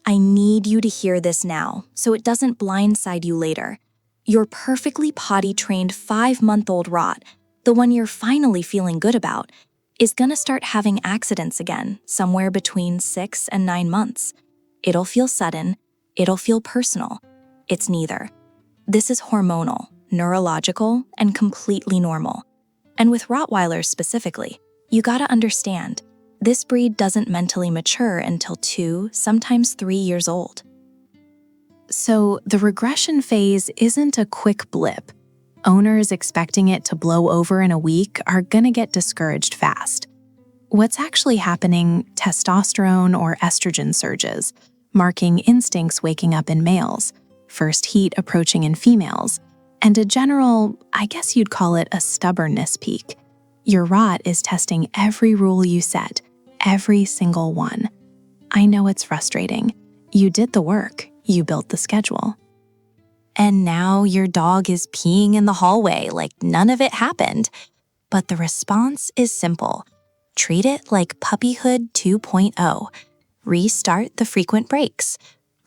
I I need you to hear this now, so it doesn't blindside you later. Your perfectly potty-trained 5-month-old Rot, the one you're finally feeling good about, is gonna start having accidents again, somewhere between 6 and 9 months. It'll feel sudden, it'll feel personal. It's neither. This is hormonal, neurological, and completely normal. And with Rottweilers specifically, you gotta understand, this breed doesn't mentally mature until 2, sometimes 3 years old. So the regression phase isn't a quick blip. Owners expecting it to blow over in a week are gonna get discouraged fast. What's actually happening, testosterone or estrogen surges, marking instincts waking up in males, first heat approaching in females, and a general, I guess you'd call it a stubbornness peak. Your Rot is testing every rule you set, every single one. I know it's frustrating. You did the work, you built the schedule. And now your dog is peeing in the hallway like none of it happened. But the response is simple. Treat it like puppyhood 2.0. Restart the frequent breaks.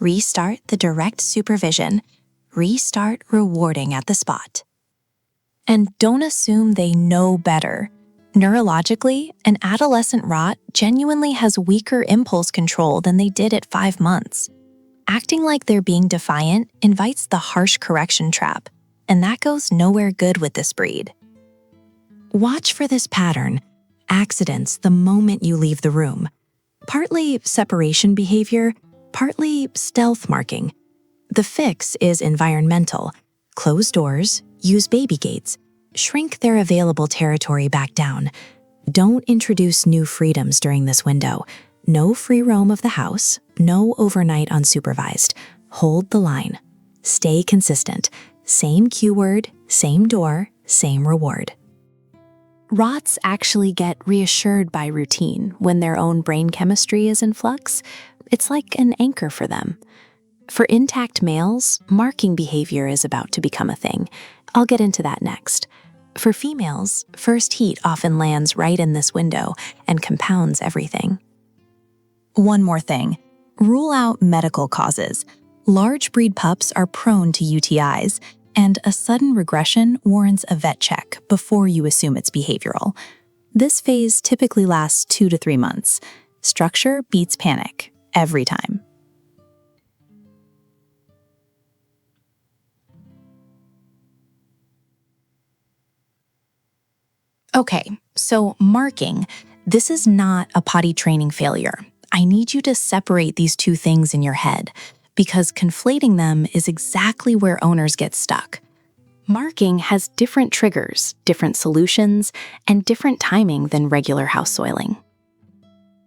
Restart the direct supervision. Restart rewarding at the spot. And don't assume they know better. Neurologically, an adolescent Rot genuinely has weaker impulse control than they did at 5 months. Acting like they're being defiant invites the harsh correction trap, and that goes nowhere good with this breed. Watch for this pattern, accidents the moment you leave the room. Partly separation behavior, partly stealth marking. The fix is environmental. Close doors, use baby gates, shrink their available territory back down. Don't introduce new freedoms during this window. No free roam of the house, no overnight unsupervised. Hold the line. Stay consistent. Same cue word, same door, same reward. Rots actually get reassured by routine when their own brain chemistry is in flux. It's like an anchor for them. For intact males, marking behavior is about to become a thing. I'll get into that next. For females, first heat often lands right in this window and compounds everything. One more thing. Rule out medical causes. Large breed pups are prone to UTIs, and a sudden regression warrants a vet check before you assume it's behavioral. This phase typically lasts 2 to 3 months. Structure beats panic, every time. Okay, so marking. This is not a potty training failure. I need you to separate these two things in your head, because conflating them is exactly where owners get stuck. Marking has different triggers, different solutions, and different timing than regular house soiling.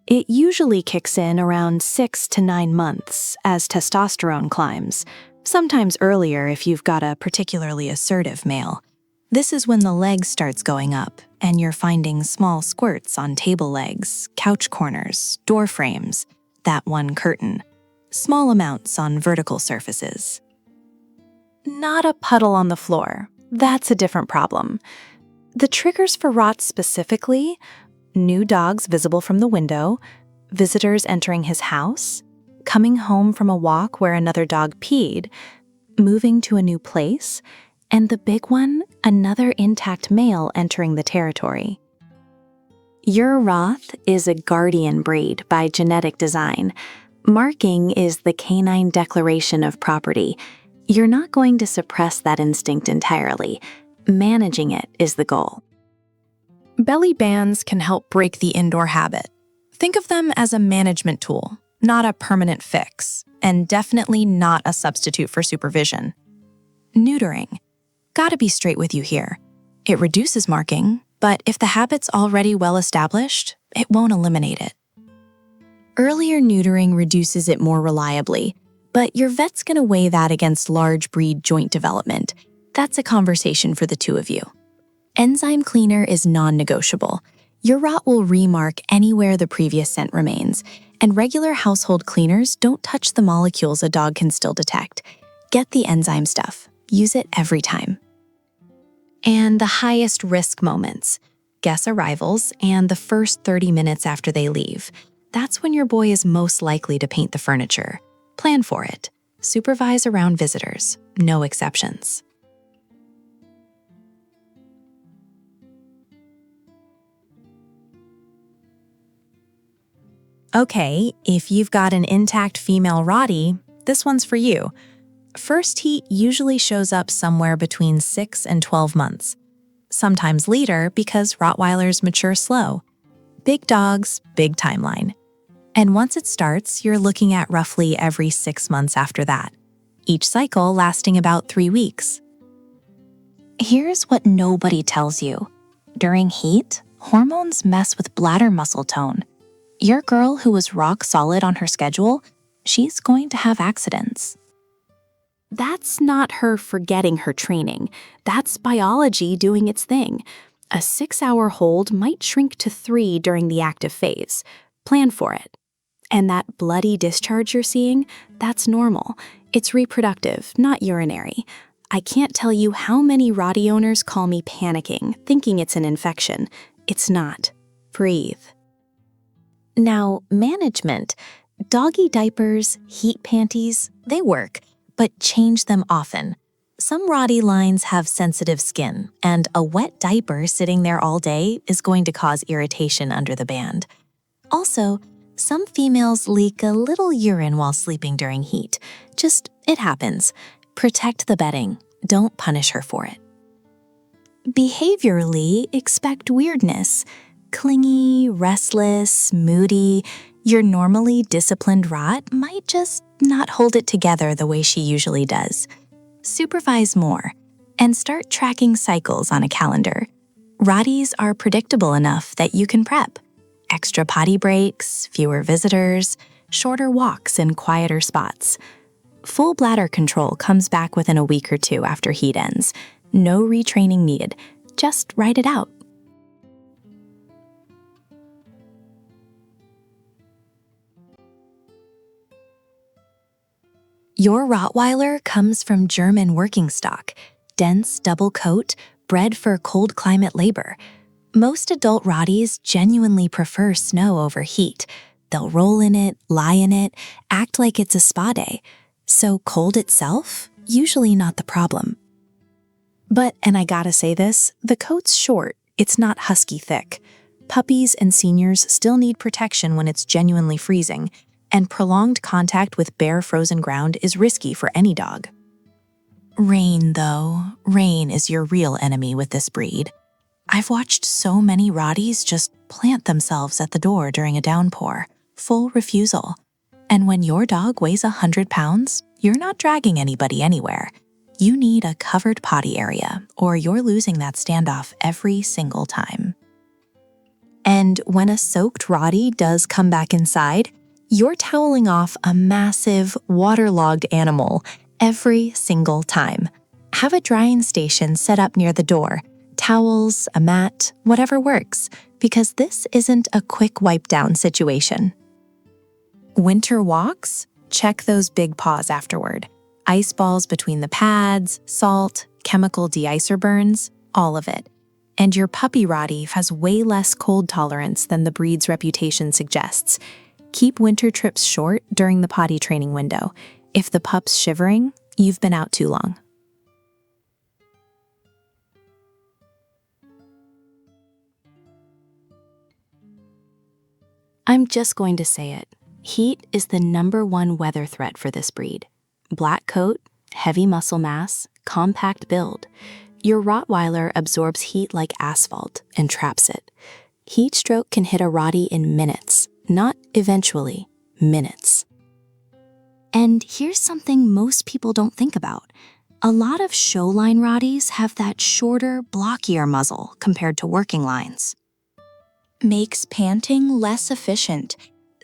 It usually kicks in around 6 to 9 months as testosterone climbs, sometimes earlier if you've got a particularly assertive male. This is when the leg starts going up, and you're finding small squirts on table legs, couch corners, door frames, that one curtain. Small amounts on vertical surfaces. Not a puddle on the floor. That's a different problem. The triggers for Rots specifically: new dogs visible from the window, visitors entering his house, coming home from a walk where another dog peed, moving to a new place, and the big one, another intact male entering the territory. Your Roth is a guardian breed by genetic design. Marking is the canine declaration of property. You're not going to suppress that instinct entirely. Managing it is the goal. Belly bands can help break the indoor habit. Think of them as a management tool, not a permanent fix, and definitely not a substitute for supervision. Neutering. Gotta be straight with you here. It reduces marking, but if the habit's already well established, it won't eliminate it. Earlier neutering reduces it more reliably, but your vet's gonna weigh that against large breed joint development. That's a conversation for the two of you. Enzyme cleaner is non-negotiable. Your Rot will remark anywhere the previous scent remains, and regular household cleaners don't touch the molecules a dog can still detect. Get the enzyme stuff. Use it every time. And the highest risk moments. Guest arrivals and the first 30 minutes after they leave. That's when your boy is most likely to paint the furniture, Plan for it. Supervise around visitors, no exceptions. Okay, if you've got an intact female Rottie, this one's for you. First heat usually shows up somewhere between 6 and 12 months. Sometimes later because Rottweilers mature slow. Big dogs, big timeline. And once it starts, you're looking at roughly every 6 months after that, each cycle lasting about 3 weeks. Here's what nobody tells you. During heat, hormones mess with bladder muscle tone. Your girl who was rock solid on her schedule, she's going to have accidents. That's not her forgetting her training. That's biology doing its thing. A 6-hour hold might shrink to 3 during the active phase. Plan for it. And that bloody discharge you're seeing, that's normal. It's reproductive, not urinary. I can't tell you how many Rottie owners call me panicking, thinking it's an infection. It's not. Breathe. Now, management. Doggy diapers, heat panties, they work, but change them often. Some Rottie lines have sensitive skin, and a wet diaper sitting there all day is going to cause irritation under the band. Also, some females leak a little urine while sleeping during heat. Just, it happens. Protect the bedding. Don't punish her for it. Behaviorally, expect weirdness. Clingy, restless, moody, your normally disciplined Rot might just not hold it together the way she usually does. Supervise more and start tracking cycles on a calendar. Rotties are predictable enough that you can prep. Extra potty breaks, fewer visitors, shorter walks in quieter spots. Full bladder control comes back within a week or 2 after heat ends. No retraining needed. Just write it out. Your Rottweiler comes from German working stock, dense double coat, bred for cold climate labor. Most adult Rotties genuinely prefer snow over heat. They'll roll in it, lie in it, act like it's a spa day. So cold itself, usually not the problem. But, and I gotta say this, the coat's short, it's not husky thick. Puppies and seniors still need protection when it's genuinely freezing, and prolonged contact with bare frozen ground is risky for any dog. Rain, though. Rain is your real enemy with this breed. I've watched so many Rotties just plant themselves at the door during a downpour, full refusal. And when your dog weighs 100 pounds, you're not dragging anybody anywhere. You need a covered potty area, or you're losing that standoff every single time. And when a soaked Rottie does come back inside, you're toweling off a massive, waterlogged animal every single time. Have a drying station set up near the door, towels, a mat, whatever works, because this isn't a quick wipe-down situation. Winter walks? Check those big paws afterward. Ice balls between the pads, salt, chemical de-icer burns, all of it. And your puppy Rottie has way less cold tolerance than the breed's reputation suggests. Keep winter trips short during the potty training window. If the pup's shivering, you've been out too long. I'm just going to say it. Heat is the #1 weather threat for this breed. Black coat, heavy muscle mass, compact build. Your Rottweiler absorbs heat like asphalt and traps it. Heat stroke can hit a Rottie in minutes, not eventually, minutes. And here's something most people don't think about. A lot of showline Rotties have that shorter, blockier muzzle compared to working lines. Makes panting less efficient.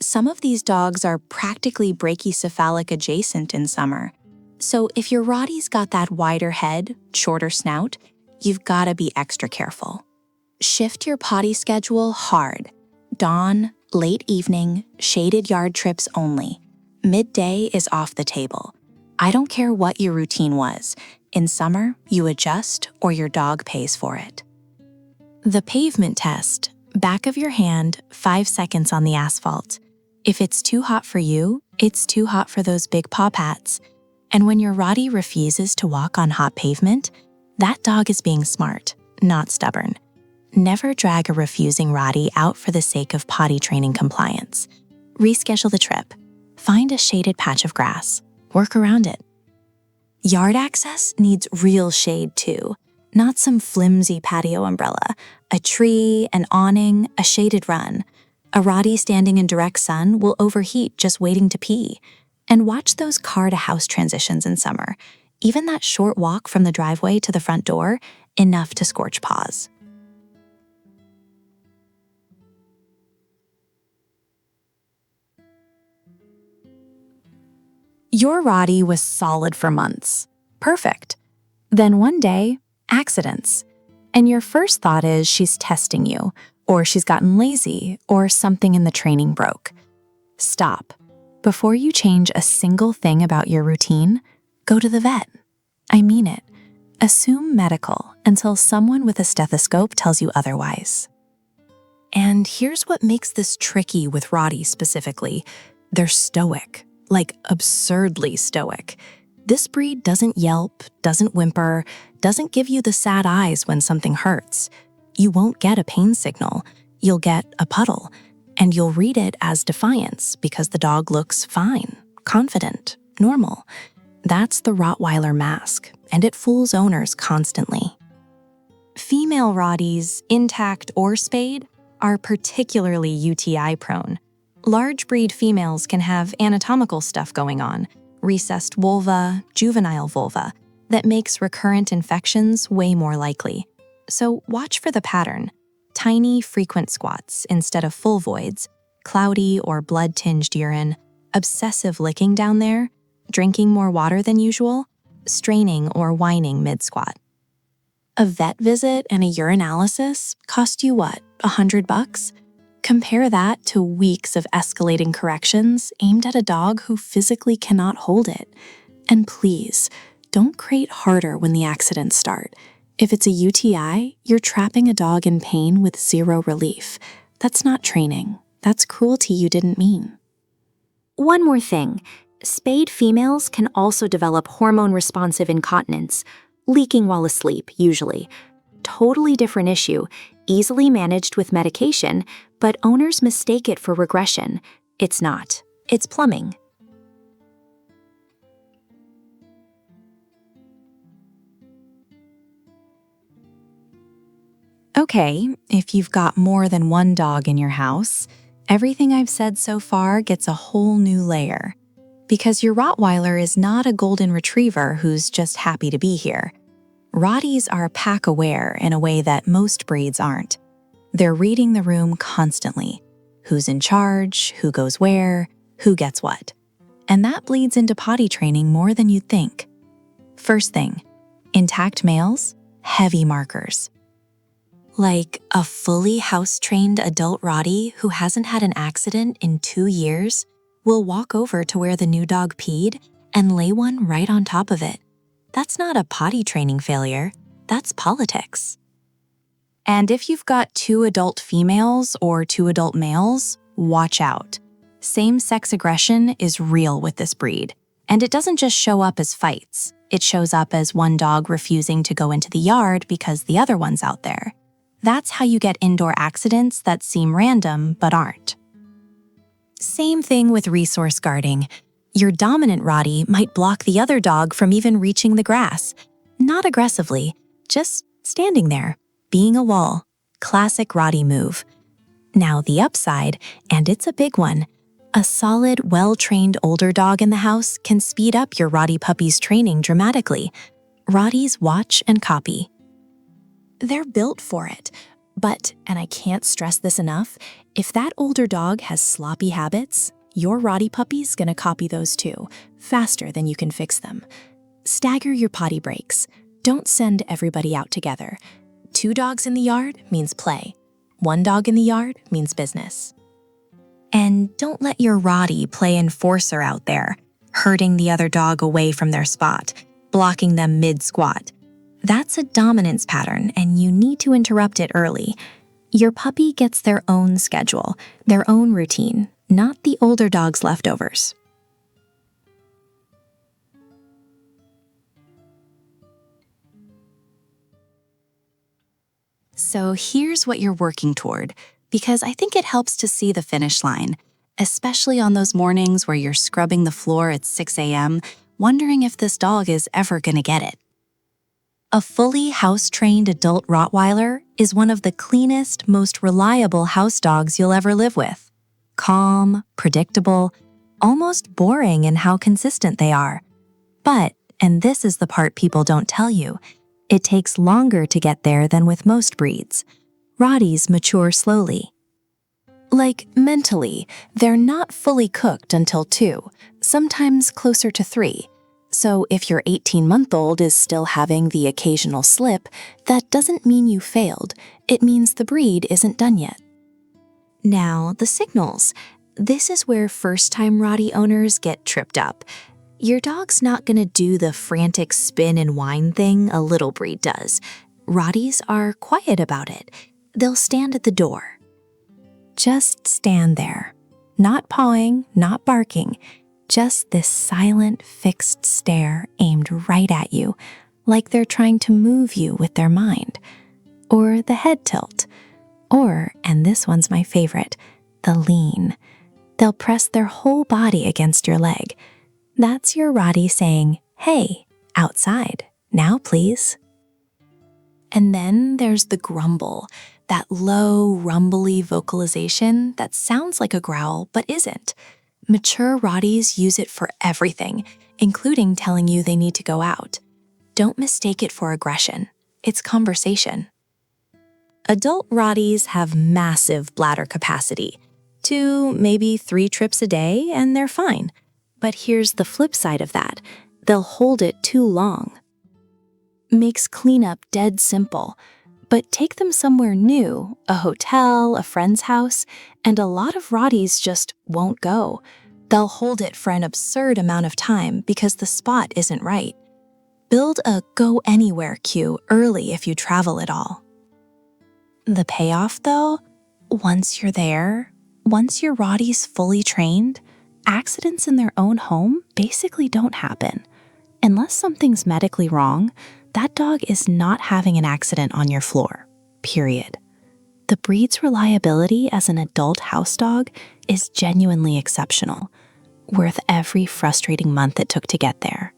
Some of these dogs are practically brachycephalic adjacent in summer. So if your Rottie's got that wider head, shorter snout, you've gotta be extra careful. Shift your potty schedule hard. Dawn, late evening, shaded yard trips only. Midday is off the table. I don't care what your routine was. In summer, you adjust or your dog pays for it. The pavement test. Back of your hand, 5 seconds on the asphalt. If it's too hot for you, it's too hot for those big paw pats. And when your Rottie refuses to walk on hot pavement, that dog is being smart, not stubborn. Never drag a refusing Rottie out for the sake of potty training compliance. Reschedule the trip. Find a shaded patch of grass. Work around it. Yard access needs real shade too, not some flimsy patio umbrella. A tree, an awning, a shaded run. A Rottie standing in direct sun will overheat just waiting to pee. And watch those car-to-house transitions in summer. Even that short walk from the driveway to the front door, enough to scorch paws. Your Rottie was solid for months. Perfect. Then one day, accidents. And your first thought is she's testing you, or she's gotten lazy, or something in the training broke. Stop. Before you change a single thing about your routine, go to the vet. I mean it. Assume medical until someone with a stethoscope tells you otherwise. And here's what makes this tricky with Rotties specifically. They're stoic. Like absurdly stoic. This breed doesn't yelp, doesn't whimper, doesn't give you the sad eyes when something hurts. You won't get a pain signal. You'll get a puddle, and you'll read it as defiance because the dog looks fine, confident, normal. That's the Rottweiler mask, and it fools owners constantly. Female Rotties, intact or spayed, are particularly UTI prone. Large breed females can have anatomical stuff going on, recessed vulva, juvenile vulva, that makes recurrent infections way more likely. So watch for the pattern. Tiny, frequent squats instead of full voids, cloudy or blood-tinged urine, obsessive licking down there, drinking more water than usual, straining or whining mid-squat. A vet visit and a urinalysis cost you what, $100? Compare that to weeks of escalating corrections aimed at a dog who physically cannot hold it. And please, don't crate harder when the accidents start. If it's a UTI, you're trapping a dog in pain with zero relief. That's not training. That's cruelty you didn't mean. One more thing. Spayed females can also develop hormone-responsive incontinence, leaking while asleep, usually. Totally different issue, easily managed with medication, but owners mistake it for regression. It's not. It's plumbing. Okay, if you've got more than one dog in your house, everything I've said so far gets a whole new layer. Because your Rottweiler is not a golden retriever who's just happy to be here. Rotties are pack-aware in a way that most breeds aren't. They're reading the room constantly. Who's in charge, who goes where, who gets what. And that bleeds into potty training more than you'd think. First thing, intact males, heavy markers. Like a fully house-trained adult Rottie who hasn't had an accident in 2 years will walk over to where the new dog peed and lay one right on top of it. That's not a potty training failure, that's politics. And if you've got 2 adult females or 2 adult males, watch out. Same-sex aggression is real with this breed, and it doesn't just show up as fights. It shows up as one dog refusing to go into the yard because the other one's out there. That's how you get indoor accidents that seem random but aren't. Same thing with resource guarding. Your dominant Rottie might block the other dog from even reaching the grass. Not aggressively, just standing there, being a wall. Classic Rottie move. Now the upside, and it's a big one. A solid, well-trained older dog in the house can speed up your Rottie puppy's training dramatically. Rotties watch and copy. They're built for it. But, and I can't stress this enough, if that older dog has sloppy habits, your Rottie puppy's gonna copy those too, faster than you can fix them. Stagger your potty breaks. Don't send everybody out together. 2 dogs in the yard means play. 1 dog in the yard means business. And don't let your Rottie play enforcer out there, herding the other dog away from their spot, blocking them mid-squat. That's a dominance pattern, and you need to interrupt it early. Your puppy gets their own schedule, their own routine. not the older dog's leftovers. So here's what you're working toward, because I think it helps to see the finish line, especially on those mornings where you're scrubbing the floor at 6 a.m., wondering if this dog is ever gonna get it. A fully house-trained adult Rottweiler is one of the cleanest, most reliable house dogs you'll ever live with. Calm, predictable, almost boring in how consistent they are. But, and this is the part people don't tell you, it takes longer to get there than with most breeds. Rotties mature slowly. Like, mentally, they're not fully cooked until 2, sometimes closer to 3. So if your 18-month-old is still having the occasional slip, that doesn't mean you failed. It means the breed isn't done yet. Now, the signals. This is where first-time Rottie owners get tripped up. Your dog's not gonna do the frantic spin and whine thing a little breed does. Rotties are quiet about it. They'll stand at the door. Just stand there. Not pawing, not barking. Just this silent, fixed stare aimed right at you, like they're trying to move you with their mind. Or the head tilt. Or, and this one's my favorite, the lean. They'll press their whole body against your leg. That's your Rottie saying, "Hey, outside, now please." And then there's the grumble, that low, rumbly vocalization that sounds like a growl but isn't. Mature Rotties use it for everything, including telling you they need to go out. Don't mistake it for aggression. It's conversation. Adult Rotties have massive bladder capacity. 2, maybe 3 trips a day, and they're fine. But here's the flip side of that. They'll hold it too long. Makes cleanup dead simple. But take them somewhere new, a hotel, a friend's house, and a lot of Rotties just won't go. They'll hold it for an absurd amount of time because the spot isn't right. Build a go-anywhere queue early if you travel at all. The payoff, though, once you're there, once your Rottie's fully trained, accidents in their own home basically don't happen. Unless something's medically wrong, that dog is not having an accident on your floor, period. The breed's reliability as an adult house dog is genuinely exceptional, worth every frustrating month it took to get there.